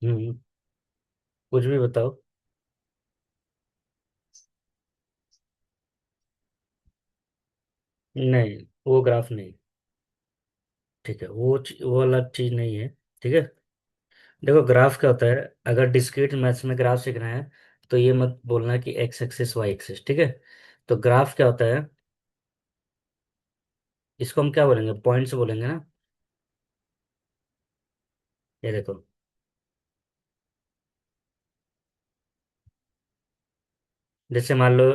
हम्म। कुछ भी बताओ। नहीं, वो ग्राफ नहीं। ठीक है, वो अलग चीज नहीं है। ठीक है। देखो, ग्राफ क्या होता है। अगर डिस्क्रीट मैथ्स में ग्राफ सीखना है तो ये मत बोलना कि एक्स एक्सिस वाई एक्सिस। ठीक है। तो ग्राफ क्या होता है, इसको हम क्या बोलेंगे, पॉइंट्स बोलेंगे ना। ये देखो। जैसे मान लो,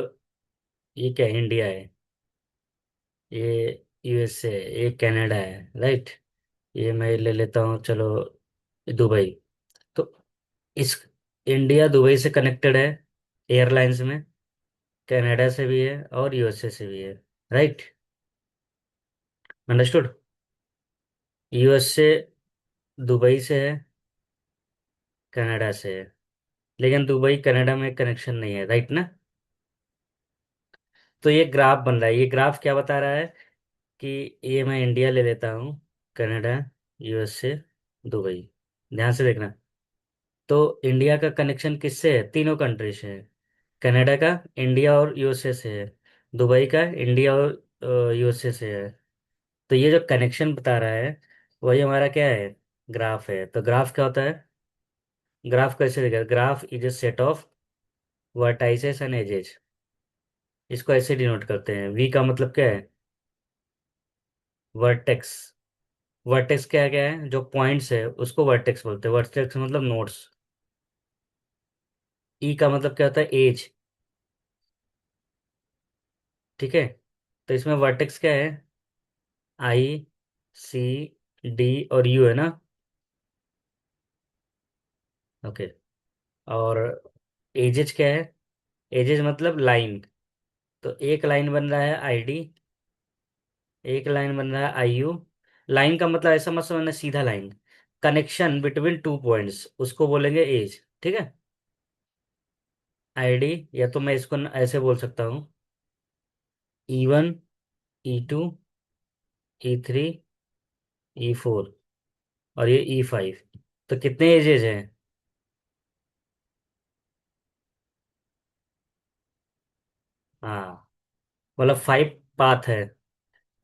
ये क्या है, इंडिया है। ये यूएसए है, ये कनाडा है, राइट। ये मैं ले लेता हूँ, चलो, दुबई। तो इस इंडिया दुबई से कनेक्टेड है एयरलाइंस में। कनाडा से भी है और यूएसए से भी है, राइट। अंडरस्टूड। यूएसए दुबई से है, कनाडा से है। लेकिन दुबई कनाडा में कनेक्शन नहीं है, राइट ना। तो ये ग्राफ बन रहा है। ये ग्राफ क्या बता रहा है कि ये मैं इंडिया ले लेता हूँ, कनाडा, यूएसए, दुबई। ध्यान से देखना। तो इंडिया का कनेक्शन किससे है, तीनों कंट्री से है। कनाडा का इंडिया और यूएसए से है। दुबई का इंडिया और यूएसए से है। तो ये जो कनेक्शन बता रहा है वही हमारा क्या है, ग्राफ है। तो ग्राफ क्या होता है, ग्राफ कैसे दिखेगा, graph is a set of vertices and edges. इसको ऐसे डिनोट करते हैं, वी का मतलब क्या है, वर्टेक्स। वर्टेक्स क्या क्या है, जो पॉइंट्स है उसको वर्टेक्स बोलते हैं। वर्टेक्स मतलब नोड्स। ई का मतलब क्या होता है, एज। ठीक है। तो इसमें वर्टेक्स क्या है, आई, सी, डी और यू है ना। ओके। और एजेस क्या है, एजेस मतलब लाइन। तो एक लाइन बन रहा है आईडी, एक लाइन बन रहा है आईयू। लाइन का मतलब ऐसा मत समझना सीधा line, connection between two points उसको बोलेंगे एज। ठीक है। आईडी, या तो मैं इसको ऐसे बोल सकता हूँ, E1, E2, E3, E4 और ये E5। तो कितने एजेस हैं, हाँ, मतलब 5 पाथ है,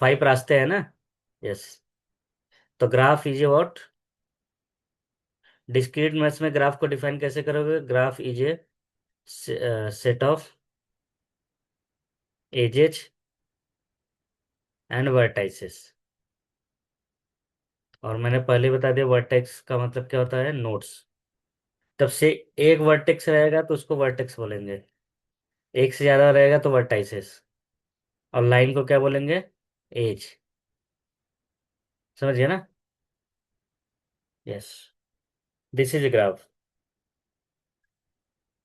5 रास्ते हैं ना। यस। तो graph is a what, discrete maths में ग्राफ को डिफाइन कैसे करोगे, graph is a set of edges and vertices. और मैंने पहले ही बता दिया वर्टेक्स का मतलब क्या होता है, नोड्स। तब से एक वर्टेक्स रहेगा तो उसको वर्टेक्स बोलेंगे, एक से ज्यादा रहेगा तो वर्टाइसेस। और लाइन को क्या बोलेंगे, एज। समझिए ना। Yes, this is graph.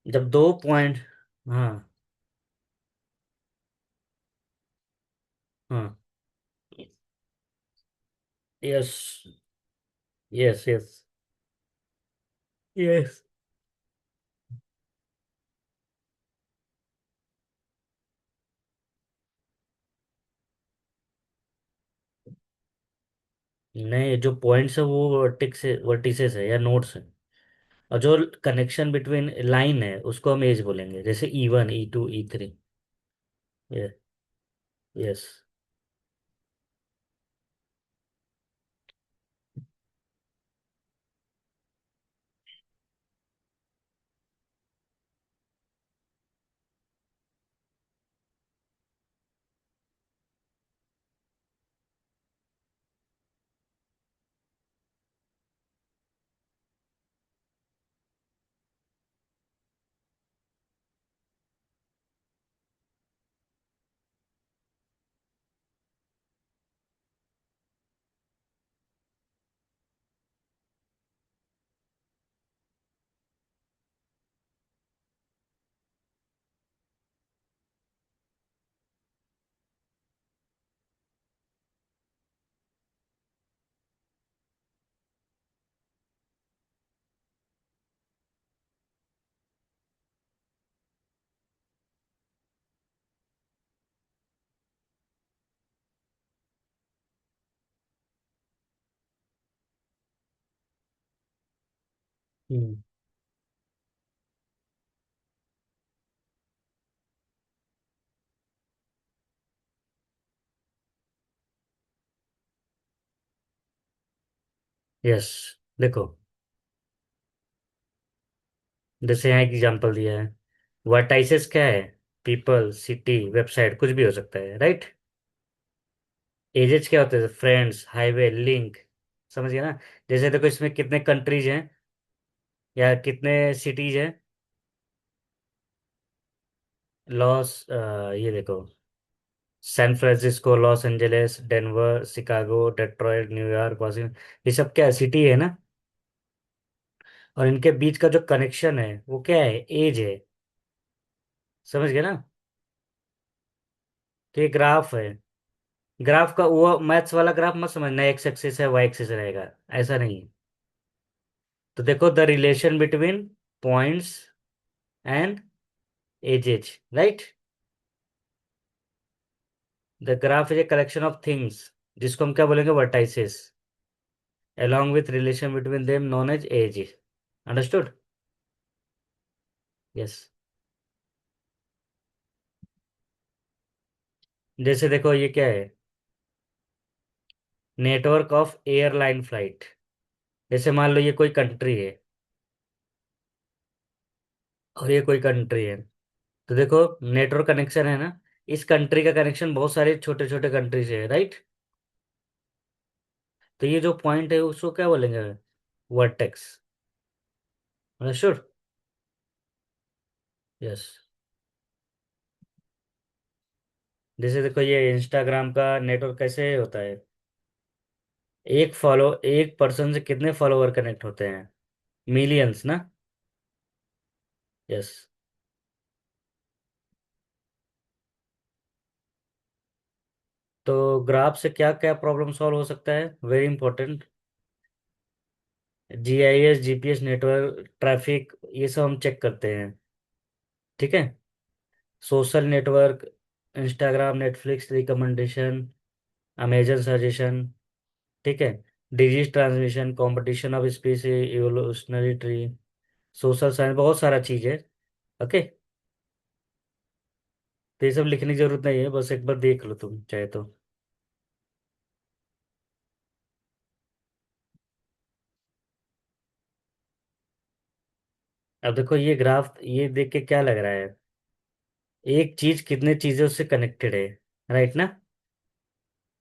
जब दो पॉइंट, हाँ, हाँ, यस, यस, यस, यस। नहीं, जो पॉइंट्स है वो वर्टिक्स वर्टिसेस है या नोड्स है। और जो कनेक्शन बिटवीन लाइन है उसको हम एज बोलेंगे, जैसे E1, E2, E3। यस। हम्म। यस। देखो, जैसे यहाँ एक एग्जांपल दिया है, वर्टाइसेस क्या है? पीपल, सिटी, वेबसाइट, कुछ भी हो सकता है, राइट। एजेस क्या होते हैं? Friends, highway, link. समझ गया ना? जैसे देखो, इसमें कितने कंट्रीज हैं या कितने सिटीज हैं? लॉस, ये देखो, San Francisco, Los Angeles, Denver, Chicago, Detroit, New York, Washington, ये सब क्या है? सिटी है ना। और इनके बीच का जो कनेक्शन है वो क्या है? एज है। समझ गए ना? तो ये ग्राफ है। ग्राफ का वो मैथ्स वाला ग्राफ मत समझना, एक्स एक्सिस है वाई एक्सिस रहेगा, ऐसा नहीं है। तो देखो, the relation between points and edges, right. The graph is a collection of things, जिसको हम क्या बोलेंगे? Vertices, along with relation between them known as age. Understood? Yes. जैसे देखो, ये क्या है? Network of airline flight. जैसे मान लो ये कोई कंट्री है और ये कोई कंट्री है, तो देखो, नेटवर्क कनेक्शन है ना। इस कंट्री का कनेक्शन बहुत सारे छोटे छोटे कंट्री से है, राइट। तो ये जो पॉइंट है उसको क्या बोलेंगे? वर्टेक्स। अंडरस्टूड? यस। जैसे देखो, ये इंस्टाग्राम का नेटवर्क कैसे होता है? एक पर्सन से कितने फॉलोवर कनेक्ट होते हैं? मिलियंस ना। यस। तो ग्राफ से क्या क्या प्रॉब्लम सॉल्व हो सकता है? Very important. GIS, GPS, network, traffic, ये सब हम चेक करते हैं। ठीक है। Social network, Instagram, Netflix recommendation, Amazon suggestion. ठीक है। Disease transmission, competition of स्पीसी, evolutionary tree, social science, बहुत सारा चीज है। ओके। तो ये सब लिखने की जरूरत नहीं है, बस एक बार देख लो तुम चाहे तो। अब देखो, ये ग्राफ ये देख के क्या लग रहा है? एक चीज कितने चीजों से कनेक्टेड है, राइट ना।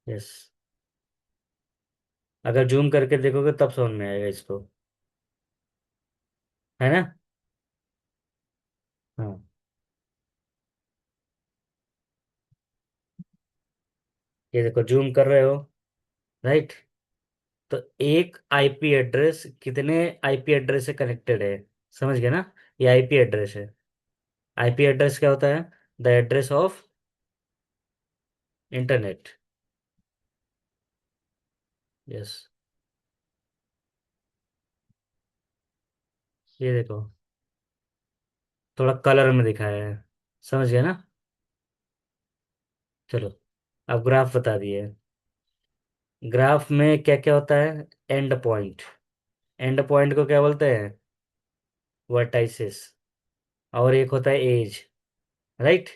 यस। अगर जूम करके देखोगे तब समझ में आएगा इसको, है ना। हाँ। ये देखो, जूम कर रहे हो, राइट। तो एक आईपी एड्रेस कितने आईपी एड्रेस से कनेक्टेड है? समझ गए ना? ये आईपी एड्रेस है। आईपी एड्रेस क्या होता है? The address of internet. Yes. ये देखो, थोड़ा कलर में दिखाया है। समझ गए ना? चलो, अब ग्राफ बता दिए। ग्राफ में क्या क्या होता है? And point. एंड पॉइंट को क्या बोलते हैं? वर्टाइसिस। और एक होता है एज, राइट।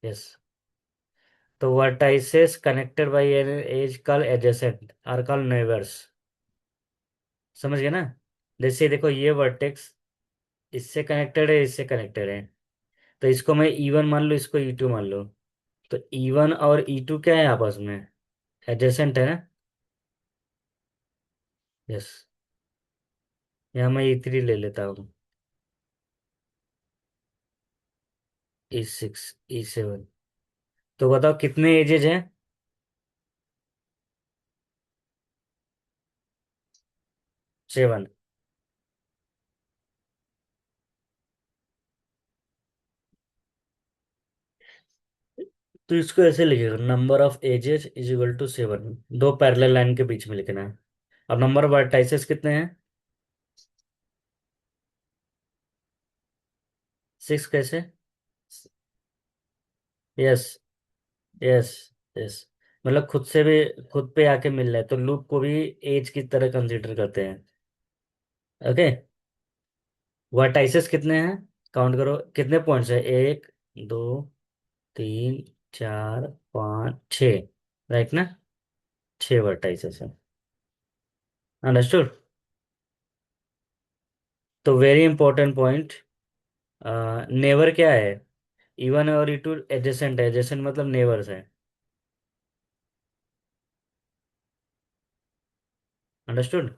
यस। तो vertices connected by an edge called adjacent are called neighbours. समझ गए ना? जैसे देखो, ये वर्टेक्स इससे कनेक्टेड है, इससे कनेक्टेड है। तो इसको मैं E1 मान लो, इसको E2 मान लो। तो E1 और E2 क्या है आपस में? एडजेसेंट है ना। यस। यहाँ मैं E3 ले लेता हूँ। E6, E7। तो बताओ कितने एजेज हैं? 7। तो इसको ऐसे लिखेगा, number of edges is equal to 7। दो पैरेलल लाइन के बीच में लिखना है। अब नंबर ऑफ वर्टाइसेस कितने हैं? 6 कैसे? यस। यस। यस। मतलब खुद से भी, खुद पे आके मिल रहा है, तो लूप को भी एज की तरह कंसीडर करते हैं। ओके। वर्टाइसेस कितने हैं? काउंट करो कितने पॉइंट्स है। एक, दो, तीन, चार, पाँच, छ। राइट ना? छह वर्टाइसेस है। अंडरस्टूड। तो वेरी इंपॉर्टेंट पॉइंट। नेवर क्या है? E1 और E2 एडजेसेंट है। एडजेसेंट मतलब नेवर्स है। अंडरस्टूड।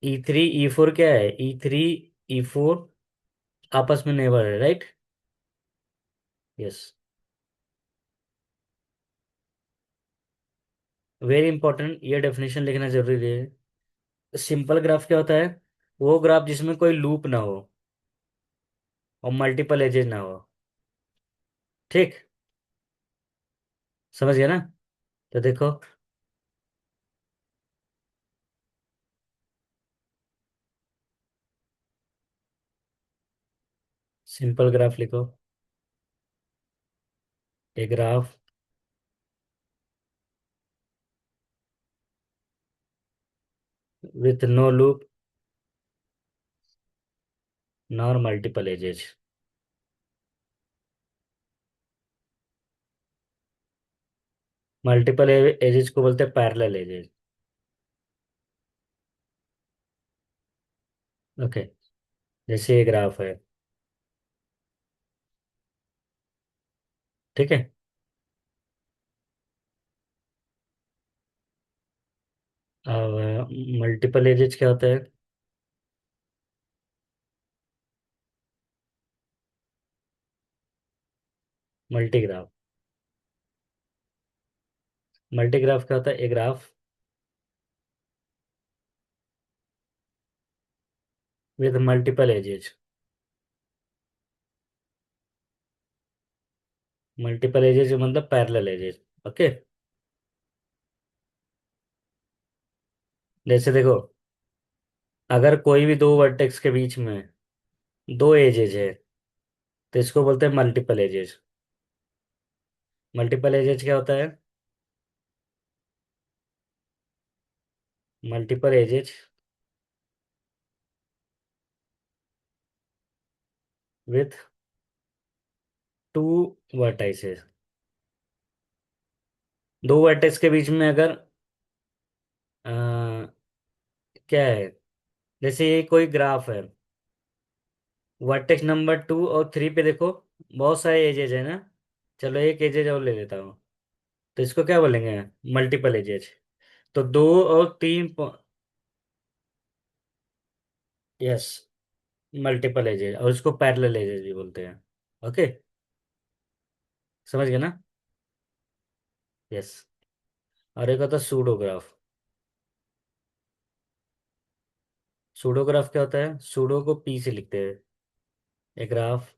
E3 E4 क्या है? E3 E4 आपस में नेबर है। राइट? यस। वेरी इंपॉर्टेंट, ये डेफिनेशन लिखना जरूरी है। सिंपल ग्राफ क्या होता है? वो ग्राफ जिसमें कोई लूप ना हो और मल्टीपल एजेस ना हो। ठीक। समझ गया ना? तो देखो। सिंपल ग्राफ लिखो। A graph with no loop nor multiple edges. Multiple edges को बोलते हैं पैरेलल एजेस। ओके। जैसे ये ग्राफ है। ठीक है। अब मल्टीपल एजेस क्या होता है? मल्टीग्राफ। मल्टीग्राफ क्या होता है? A graph with multiple edges. Multiple edges मतलब पैरेलल एजेस। ओके। जैसे देखो, अगर कोई भी दो वर्टेक्स के बीच में दो एजेस है तो इसको बोलते हैं मल्टीपल एजेस। मल्टीपल एजेस क्या होता है? Multiple edges with two vertices. दो वर्टेक्स के बीच में अगर अ, क्या है, जैसे ये कोई ग्राफ है। वर्टेक्स नंबर 2 और 3 पे देखो, बहुत सारे एजेस है ना। चलो एक एजेस और ले लेता हूँ। तो इसको क्या बोलेंगे? Multiple edges. तो 2 और 3। यस। मल्टीपल एजेस, और इसको पैरेलल एजेस भी बोलते हैं। ओके। समझ गए ना? यस। और एक होता है सूडोग्राफ। सूडोग्राफ क्या होता है? सूडो को पी से लिखते हैं। A graph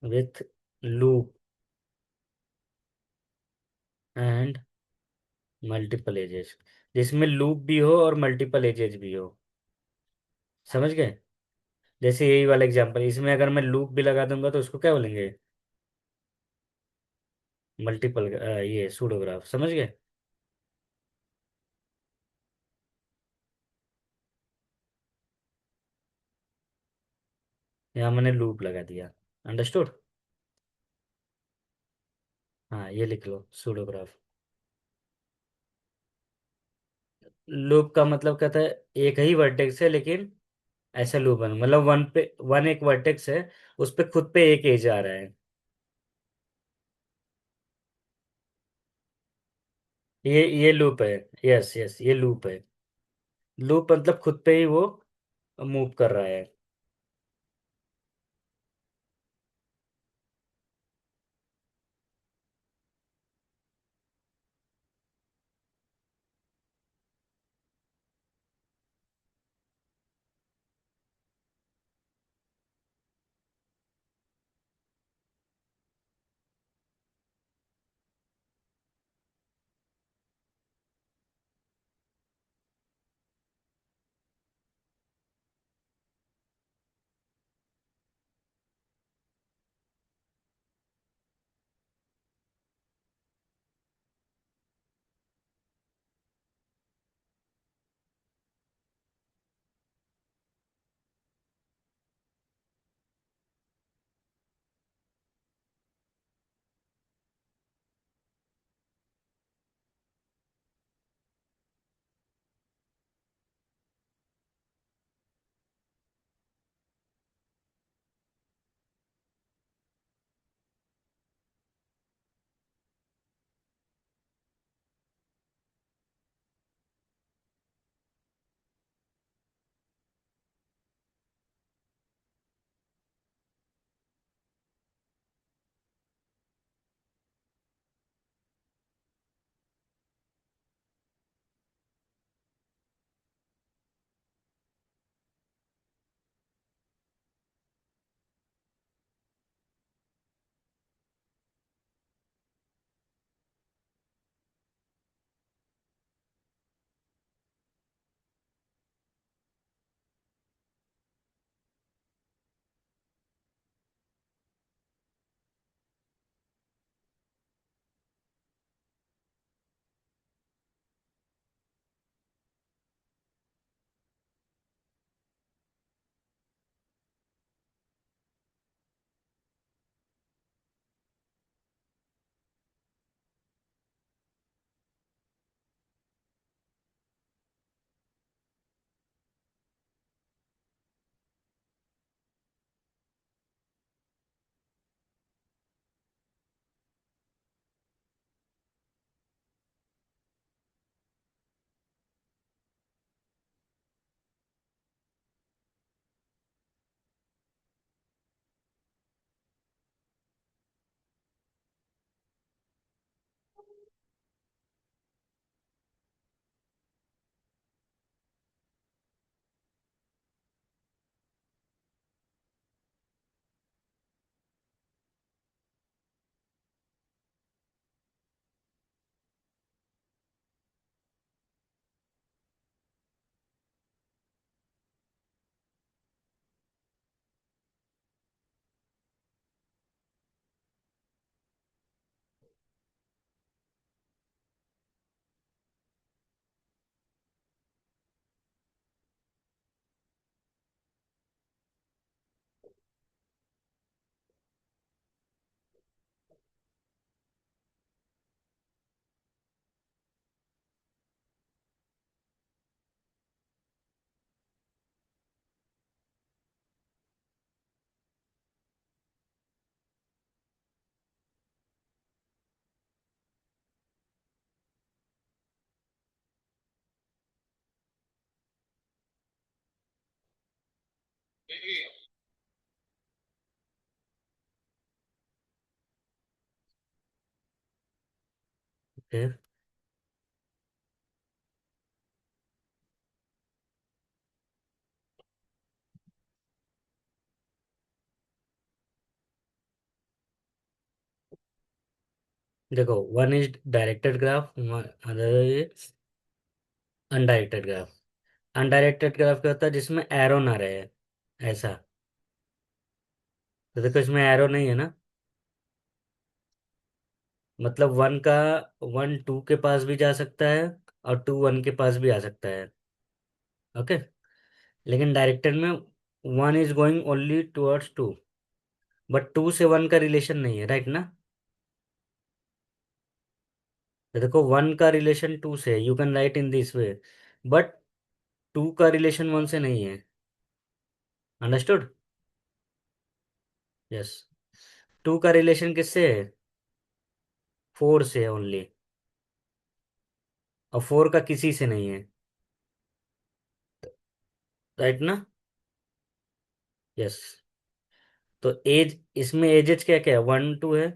with loop and multiple edges, जिसमें लूप भी हो और मल्टीपल एजेस भी हो। समझ गए? जैसे यही वाला एग्जांपल, इसमें अगर मैं लूप भी लगा दूंगा तो उसको क्या बोलेंगे? मल्टीपल। ये सूडोग्राफ। समझ गए? यहाँ मैंने लूप लगा दिया। अंडरस्टूड। हाँ, ये लिख लो सूडोग्राफ। लूप का मतलब कहता है एक ही वर्टेक्स है लेकिन ऐसा लूप है, मतलब वन पे वन एक वर्टेक्स है, उस पे खुद पे एक एज आ रहा है। ये लूप है। यस यस, ये लूप है। लूप मतलब खुद पे ही वो मूव कर रहा है। फिर देखो, one is directed graph, other is undirected graph. Undirected graph क्या होता है? जिसमें एरो ना रहे, ऐसा। तो देखो, इसमें एरो नहीं है ना, मतलब वन का, वन टू के पास भी जा सकता है और टू वन के पास भी आ सकता है। ओके। लेकिन डायरेक्टेड में one is going only towards two, but two से वन का रिलेशन नहीं है, राइट ना? तो देखो, वन का रिलेशन टू से, you can write in this way, but two का रिलेशन वन से नहीं है। अंडरस्टूड? यस। टू का रिलेशन किससे है? फोर से है ओनली, और फोर का किसी से नहीं है, राइट ना? यस। तो एज, इसमें एजेस क्या क्या है? वन टू है।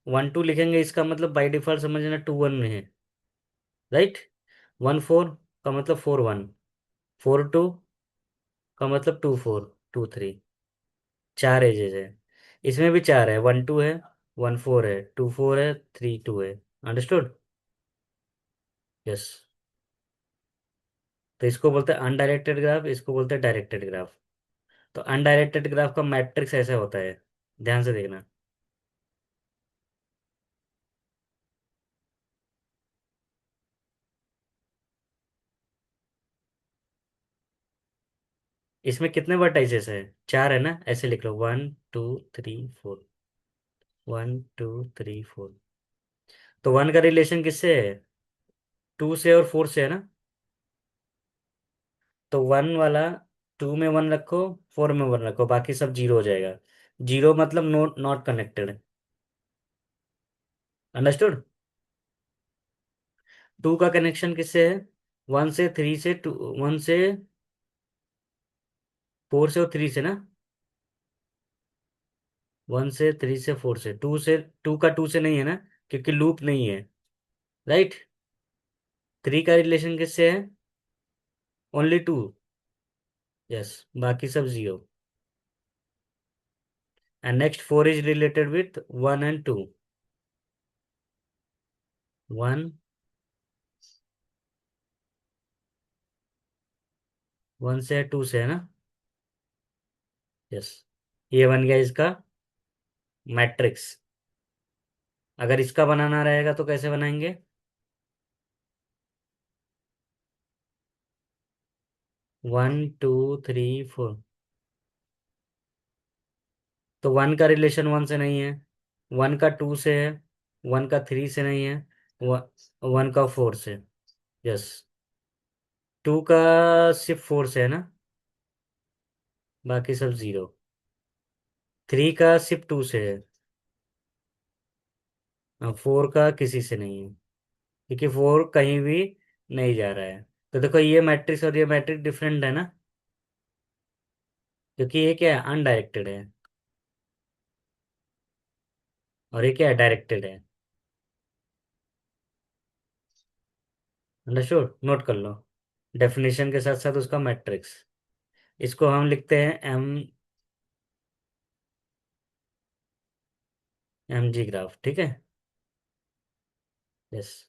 वन टू लिखेंगे, इसका मतलब बाई डिफॉल्ट समझना टू वन में है, राइट? वन फोर का मतलब फोर वन, फोर टू का मतलब टू फोर, टू थ्री। चार एजेस है। इसमें भी चार है, वन टू है, वन फोर है, टू फोर है, थ्री टू है। अंडरस्टूड? यस। तो इसको बोलते हैं अनडायरेक्टेड ग्राफ, इसको बोलते हैं डायरेक्टेड ग्राफ। तो अनडायरेक्टेड ग्राफ का मैट्रिक्स ऐसा होता है, ध्यान से देखना। इसमें कितने वर्टाइसेस है? चार है ना, ऐसे लिख लो, one two three four, one two three four. तो वन का रिलेशन किससे है? टू से और फोर से है ना। तो वन वाला, टू में वन रखो, फोर में वन रखो, बाकी सब जीरो हो जाएगा। जीरो मतलब नॉट कनेक्टेड। अंडरस्टूड? टू का कनेक्शन किससे है? वन से, थ्री से, टू, वन से, फोर से और थ्री से ना। वन से, थ्री से, फोर से, टू से, टू का टू से नहीं है ना, क्योंकि लूप नहीं है, राइट? थ्री का रिलेशन किससे है? Only two. यस। बाकी सब zero. And next four is related with one and two. One, one से टू से है ना। यस। ये बन गया इसका मैट्रिक्स। अगर इसका बनाना रहेगा तो कैसे बनाएंगे? One two three four. तो वन का रिलेशन वन से नहीं है, वन का टू से है, वन का थ्री से नहीं है, वन का फोर से। यस। टू का सिर्फ फोर से है ना, बाकी सब जीरो। थ्री का सिर्फ टू से है, फोर का किसी से नहीं है, क्योंकि फोर कहीं भी नहीं जा रहा है। तो देखो, ये मैट्रिक्स और ये मैट्रिक्स डिफरेंट है ना, क्योंकि ये क्या है? अनडायरेक्टेड है, और ये क्या है? डायरेक्टेड है। अंडरस्टूड? नोट कर लो, डेफिनेशन के साथ साथ उसका मैट्रिक्स। इसको हम लिखते हैं एम, एम जी ग्राफ, ठीक है? यस।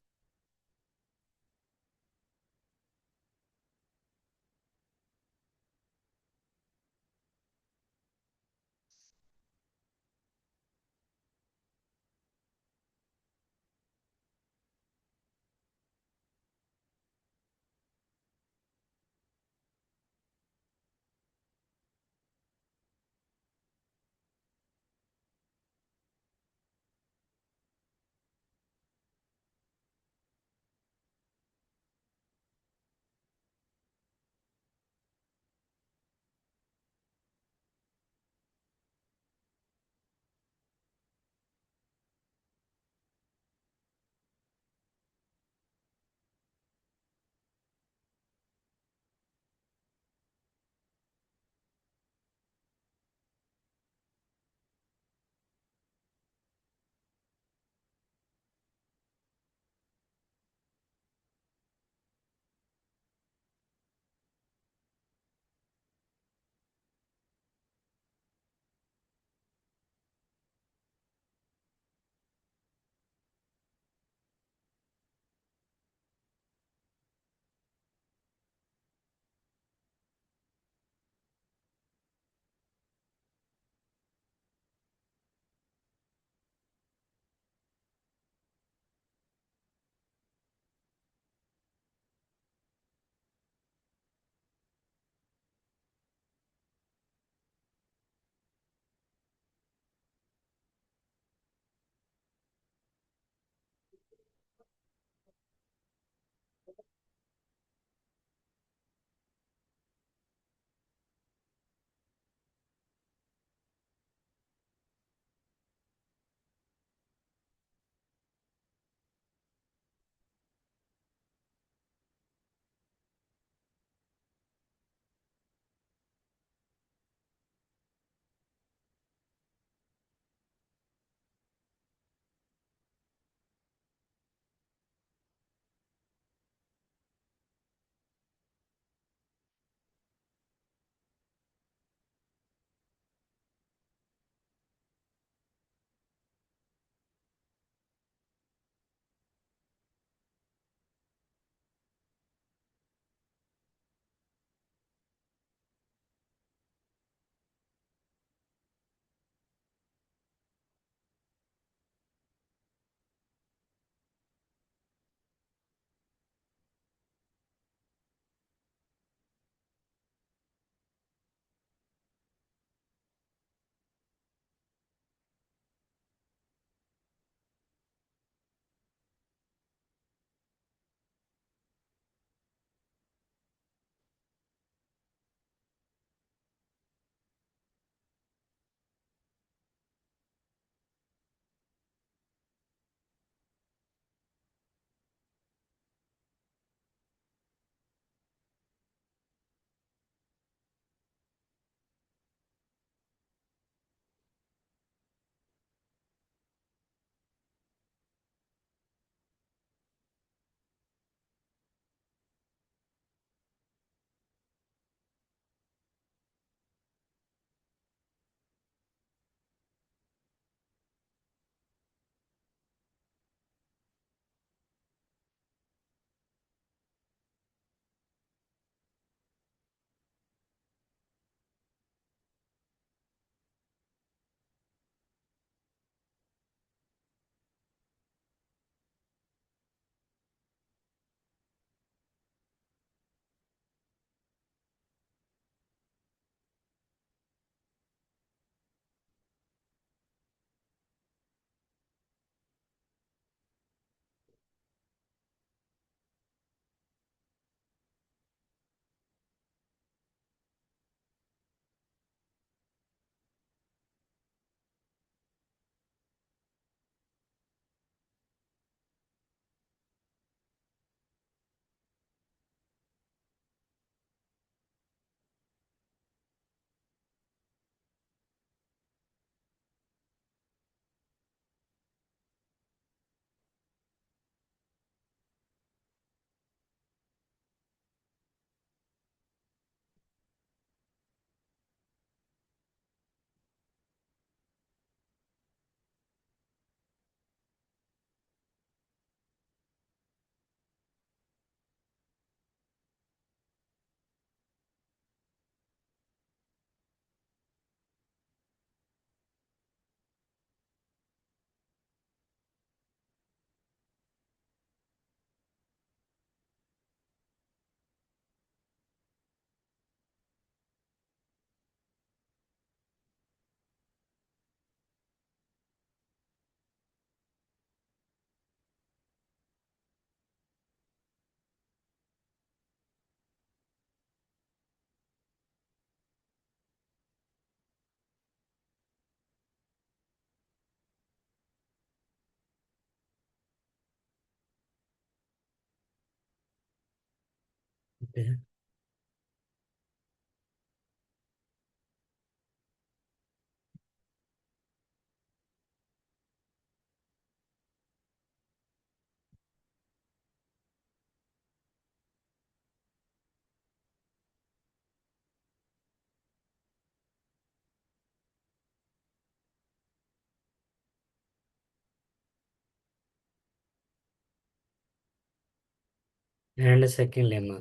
Handshaking lemma.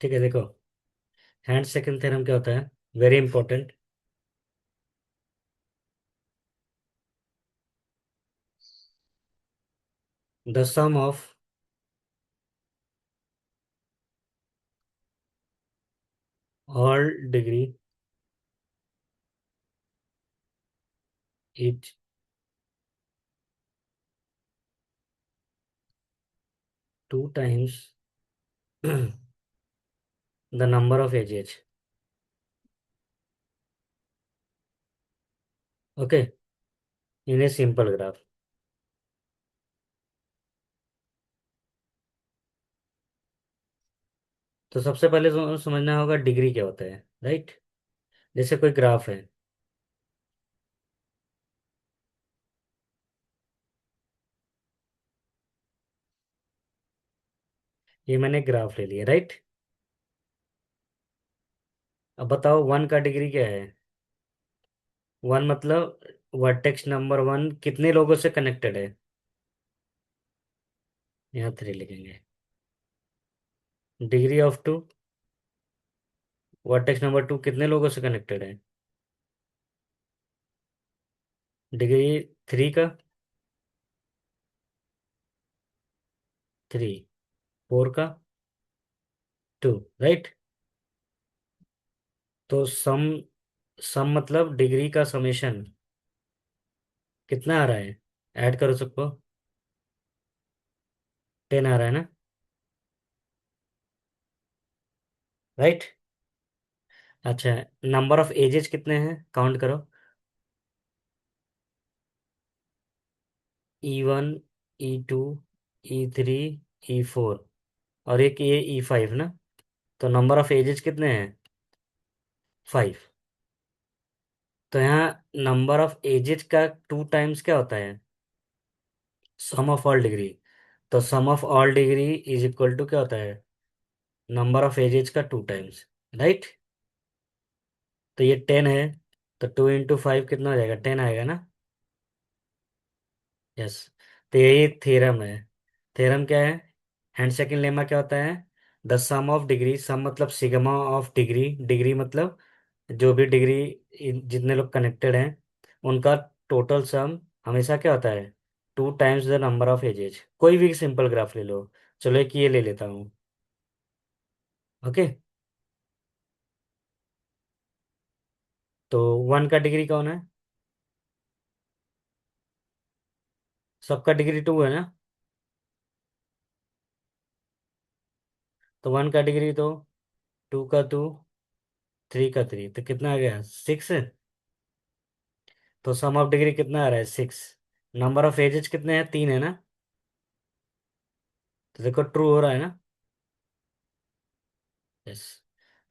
ठीक है, देखो, हैंड सेकंड थ्योरम क्या होता है, very important. The sum of all degree is two times the number of edges. Okay, in a simple graph. तो सबसे पहले समझना होगा डिग्री क्या होता है, राइट। जैसे कोई ग्राफ है, ये मैंने ग्राफ ले लिया, राइट। अब बताओ वन का डिग्री क्या है। वन मतलब वर्टेक्स नंबर वन कितने लोगों से कनेक्टेड है, यहाँ थ्री लिखेंगे। Degree of two, vertex number two कितने लोगों से कनेक्टेड है। डिग्री थ्री का, थ्री, फोर का, टू, राइट। तो सम, सम मतलब डिग्री का समेशन कितना आ रहा है, ऐड करो सबको। 10 आ रहा है ना, राइट। अच्छा, नंबर ऑफ एजेस कितने हैं, काउंट करो। E1, E2, E3, E4, और एक ये E5 ना। तो नंबर ऑफ एजेस कितने हैं, 5। तो यहाँ नंबर ऑफ एजेस का टू टाइम्स क्या होता है, सम ऑफ ऑल डिग्री। तो sum of all degree is equal to क्या होता है, नंबर ऑफ एजेस का टू टाइम्स, राइट। तो ये 10 है, तो 2 इंटू 5 कितना हो जाएगा, 10 आएगा ना। यस। तो यही थ्योरम है। थ्योरम क्या है, हैंड सेकंड लेमा क्या होता है, द सम ऑफ डिग्री, सम मतलब सिग्मा ऑफ डिग्री, डिग्री मतलब जो भी डिग्री जितने लोग कनेक्टेड हैं उनका टोटल सम हमेशा क्या होता है, to times the number of edges. कोई भी सिंपल ग्राफ ले लो। चलो एक ये ले लेता हूँ। ओके। तो वन का डिग्री कौन है, सबका डिग्री टू है ना। तो वन का डिग्री तो टू का टू, थ्री का थ्री, तो कितना आ गया, 6। तो सम ऑफ डिग्री कितना आ रहा है, 6। नंबर ऑफ एजेस कितने हैं, 3 है ना। तो देखो ट्रू हो रहा है ना। Yes,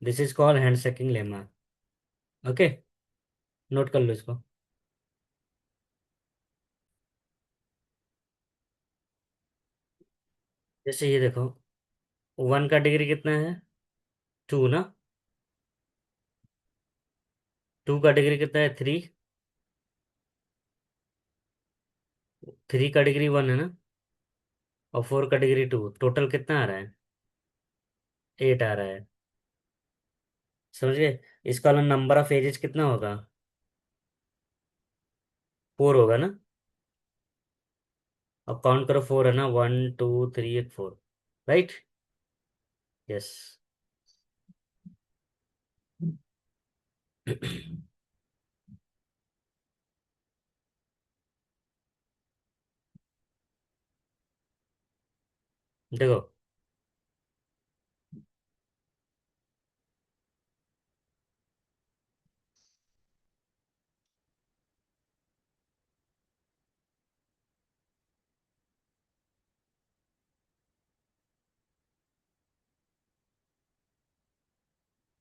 this is called hand shaking lemma. Okay, note कर लो इसको। जैसे ये देखो, वन का डिग्री कितना है, टू ना। टू का डिग्री कितना है, थ्री। थ्री का डिग्री वन है ना। और फोर का डिग्री टू, टोटल कितना आ रहा है, 8 आ रहा है। समझ गए। इसका नंबर ऑफ एजेस कितना होगा, 4 होगा ना। अब काउंट करो, 4 है ना, 1 2 3 4, राइट। यस। देखो,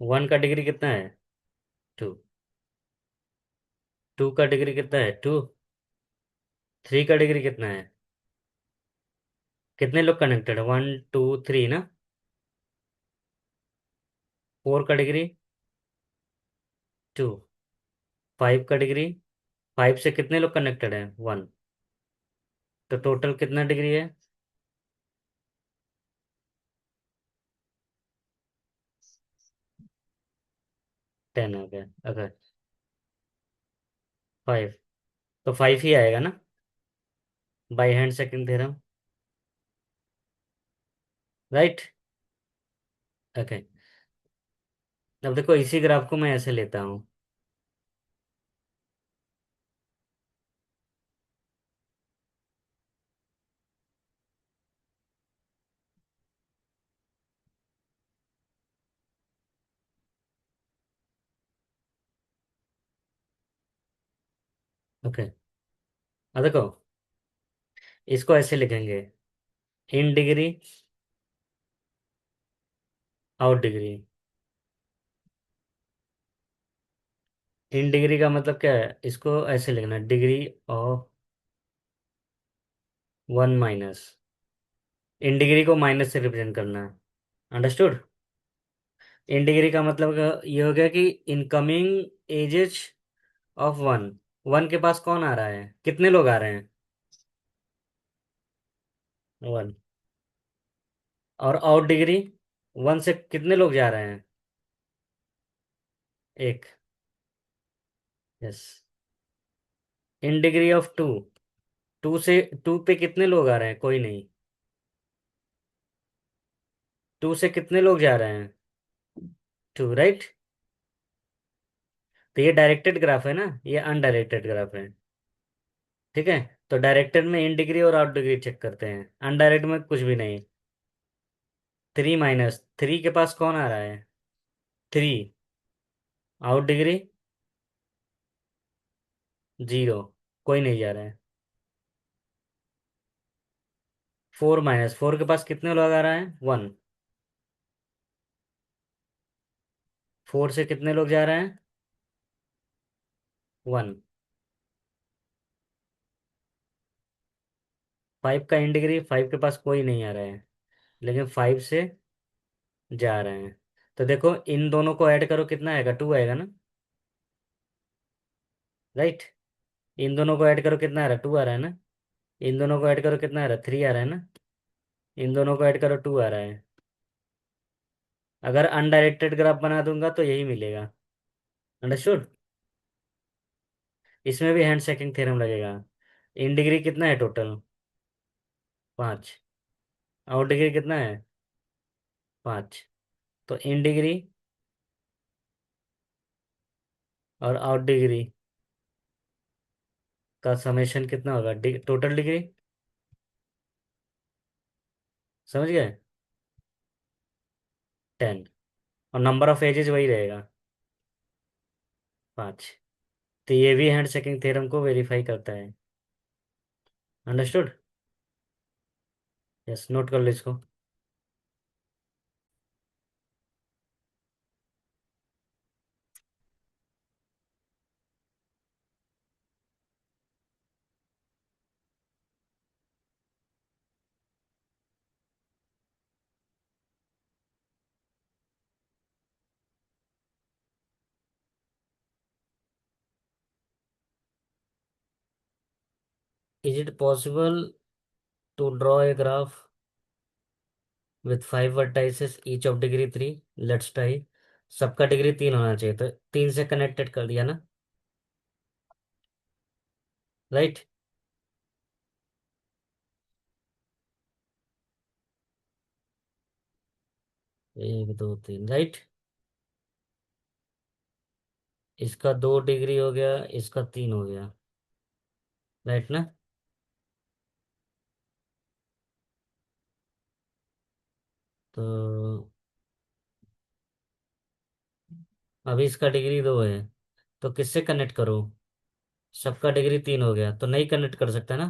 वन का डिग्री कितना है? टू। टू का डिग्री कितना है? टू। थ्री का डिग्री कितना है? कितने लोग कनेक्टेड है? वन टू थ्री ना। फोर का डिग्री? टू। फाइव का डिग्री? फाइव से कितने लोग कनेक्टेड है? वन। तो टोटल कितना डिग्री है? टेन आ गया अगर। फाइव। तो फाइव ही आएगा ना, by hand second theorem. Right. Okay. अब देखो इसी ग्राफ को मैं ऐसे लेता हूँ। ओके। अब देखो इसको ऐसे लिखेंगे, in degree out degree. In degree का मतलब क्या है? इसको ऐसे लिखना, degree of one minus. In degree को माइनस से रिप्रेजेंट करना है। अंडरस्टूड? इन डिग्री का मतलब ये हो गया कि incoming edges of one. One के पास कौन आ रहा है? कितने लोग आ रहे हैं? वन। और आउट डिग्री, वन से कितने लोग जा रहे हैं? एक। Yes. In degree of two, two से, टू पे कितने लोग आ रहे हैं? कोई नहीं। टू से कितने लोग जा रहे हैं? Two, right. तो ये डायरेक्टेड ग्राफ है ना, ये अनडायरेक्टेड ग्राफ है। ठीक है। तो डायरेक्टेड में इन डिग्री और आउट डिग्री चेक करते हैं, अनडायरेक्ट में कुछ भी नहीं। थ्री माइनस, थ्री के पास कौन आ रहा है? थ्री। आउट डिग्री जीरो, कोई नहीं जा रहा है। फोर माइनस, फोर के पास कितने लोग आ रहा है? वन। फोर से कितने लोग जा रहे हैं? वन। फाइव का इन डिग्री, फाइव के पास कोई नहीं आ रहा है, लेकिन फाइव से जा रहे हैं। तो देखो इन दोनों को ऐड करो, कितना आएगा? टू आएगा ना, राइट। इन दोनों को ऐड करो, कितना आ रहा है? टू आ रहा है ना। इन दोनों को ऐड करो, कितना आ रहा है? थ्री आ रहा है ना। इन दोनों को ऐड करो, टू आ रहा है। अगर अनडायरेक्टेड ग्राफ बना दूंगा तो यही मिलेगा। अंडरस्टूड? इसमें भी हैंड सेकिंग थ्योरम लगेगा। इन डिग्री कितना है टोटल? पाँच। आउट डिग्री कितना है? पाँच। तो इन डिग्री और आउट डिग्री का समेशन कितना होगा? Total degree. समझ गए? टेन। और नंबर ऑफ एजेस वही रहेगा, पाँच। तो ये भी हैंड सेकिंग थ्योरम को वेरीफाई करता है। अंडरस्टूड? यस, नोट कर लो इसको। Is it possible to draw a graph with five vertices each of degree three? Let's try. सबका डिग्री तीन होना चाहिए, तो तीन से कनेक्टेड कर दिया ना, राइट। एक दो तीन, राइट। इसका दो डिग्री हो गया, इसका तीन हो गया, राइट ना। तो अभी इसका डिग्री दो है, तो किससे कनेक्ट करूं? सबका डिग्री तीन हो गया तो नहीं कनेक्ट कर सकता ना,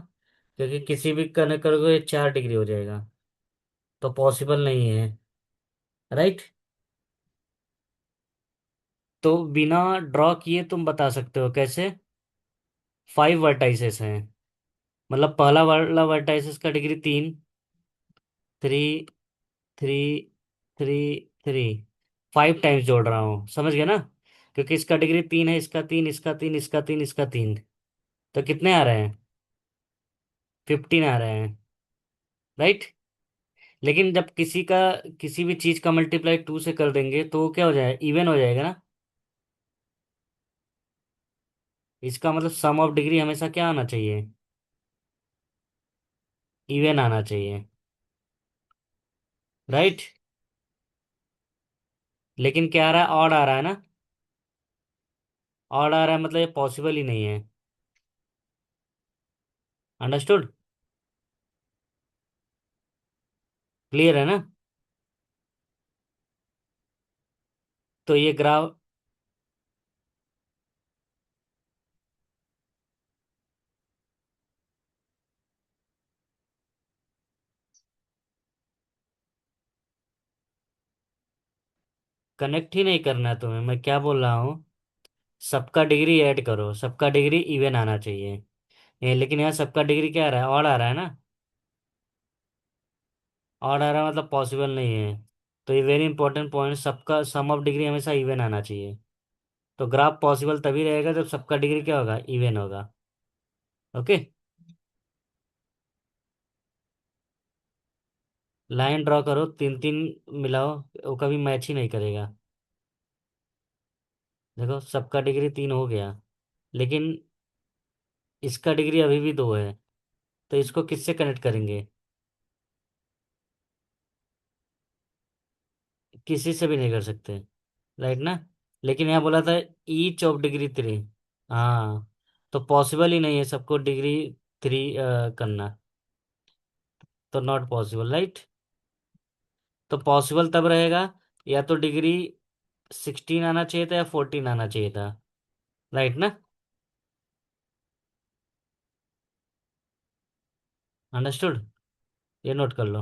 क्योंकि किसी भी कनेक्ट करोगे चार डिग्री हो जाएगा, तो पॉसिबल नहीं है, राइट। तो बिना ड्रॉ किए तुम बता सकते हो कैसे? 5 वर्टाइसेस हैं, मतलब पहला वाला वर्टाइसेस का डिग्री 3, 3, 3, 3, 3, 5 टाइम्स जोड़ रहा हूँ, समझ गया ना? क्योंकि इसका डिग्री 3 है, इसका 3, इसका 3, इसका 3, इसका 3, तो कितने आ रहे हैं? 15 आ रहे हैं, राइट? लेकिन जब किसी भी चीज का मल्टीप्लाई 2 से कर देंगे तो वो क्या हो जाएगा? इवन हो जाएगा ना। इसका मतलब सम ऑफ डिग्री हमेशा क्या आना चाहिए? इवन आना चाहिए, राइट? लेकिन क्या आ रहा है? ऑड आ रहा है ना। ऑड आ रहा है मतलब ये पॉसिबल ही नहीं है। अंडरस्टूड? क्लियर है ना? तो ये ग्राफ कनेक्ट ही नहीं करना है तुम्हें, मैं क्या बोल रहा हूँ? सबका डिग्री ऐड करो, सबका डिग्री इवन आना चाहिए। लेकिन यहाँ सबका डिग्री क्या आ रहा है? ऑड आ रहा है ना। ऑड आ रहा है मतलब पॉसिबल नहीं है। तो ये वेरी इंपॉर्टेंट पॉइंट, सबका सम ऑफ डिग्री हमेशा इवन आना चाहिए। तो ग्राफ पॉसिबल तभी रहेगा जब सबका डिग्री क्या होगा? इवन होगा। ओके। लाइन ड्रॉ करो, 3 3 मिलाओ, वो कभी मैच ही नहीं करेगा। देखो सबका डिग्री 3 हो गया, लेकिन इसका डिग्री अभी भी 2 है, तो इसको किससे कनेक्ट करेंगे? किसी से भी नहीं कर सकते, राइट ना? लेकिन यहाँ बोला था ईच ऑफ डिग्री 3। हाँ, तो पॉसिबल ही नहीं है सबको डिग्री 3 करना। तो नॉट पॉसिबल, राइट? तो पॉसिबल तब रहेगा या तो डिग्री 16 आना चाहिए था या 14 आना चाहिए था, राइट ना? अंडरस्टूड? ये नोट कर लो।